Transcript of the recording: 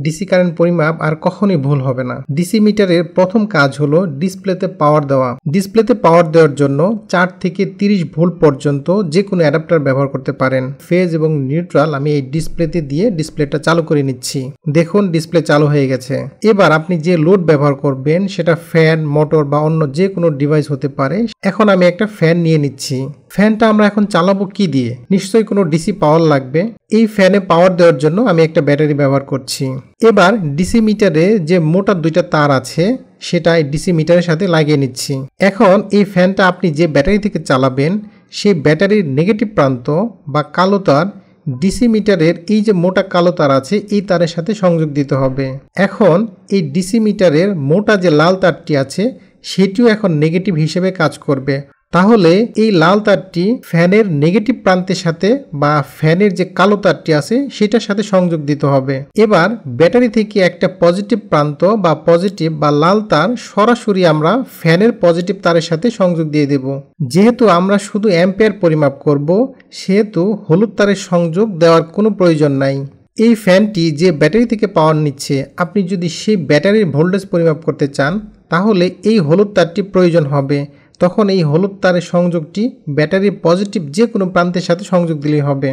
DC current পরিমাপ আর কখনোই ভুল হবে না। ডিসি মিটারের প্রথম কাজ হলো ডিসপ্লেতে পাওয়ার দেওয়া। ডিসপ্লেতে পাওয়ার দেওয়ার জন্য 4 থেকে 30 ভোল্ট পর্যন্ত যে কোনো অ্যাডাপ্টার ব্যবহার করতে পারেন। ফেজ এবং নিউট্রাল আমি এই ডিসপ্লেতে দিয়ে ডিসপ্লেটা চালু করে নিচ্ছি। দেখুন ডিসপ্লে চালু হয়ে গেছে। এবার আপনি যে লোড ব্যবহার করবেন সেটা ফ্যান, মোটর বা অন্য যে কোনো ডিভাইস হতে পারে। এখন আমি একটা ফ্যান নিয়ে নিচ্ছি। ফ্যানটা আমরা এখন চালাবো কি দিয়ে? নিশ্চয়ই কোনো ডিসি পাওয়ার লাগবে। এই ফ্যানে পাওয়ার দেওয়ার জন্য আমি একটা ব্যাটারি ব্যবহার করছি। এবার ডিসি মিটারে যে মোটা দুইটা তার আছে সেটা ডিসি মিটারের সাথে লাগিয়ে নিচ্ছি। এখন এই ফ্যানটা আপনি যে ব্যাটারি থেকে চালাবেন সেই ব্যাটারির নেগেটিভ প্রান্ত বা কালো তার ডিসি মিটারের এই যে মোটা কালো তার আছে এই তারের সাথে সংযোগ দিতে হবে। এখন এই ডিসি মিটারের মোটা যে লাল তারটি আছে সেটিও এখন নেগেটিভ হিসেবে কাজ করবে। তাহলে এই লাল তারটি ফ্যানের নেগেটিভ প্রান্তের সাথে বা ফ্যানের যে কালো তারটি আছে সেটার সাথে সংযোগ দিতে হবে। এবার ব্যাটারি থেকে একটা পজিটিভ প্রান্ত বা পজিটিভ বা লাল তার সরাসরি আমরা ফ্যানের পজিটিভ তারের সাথে সংযোগ দিয়ে দেব। যেহেতু আমরা শুধু অ্যাম্পিয়ার পরিমাপ করব সেহেতু হলুদ তারের সংযোগ দেওয়ার কোনো প্রয়োজন নাই। এই ফ্যানটি যে ব্যাটারি থেকে পাওয়ার নিচ্ছে আপনি যদি সেই ব্যাটারির ভোল্টেজ পরিমাপ করতে চান তাহলে এই হলুদ তারটি প্রয়োজন হবে। তখন এই হলুদ তারের সংযোগটি ব্যাটারির পজিটিভ যে কোনো প্রান্তের সাথে সংযোগ দিলেই হবে।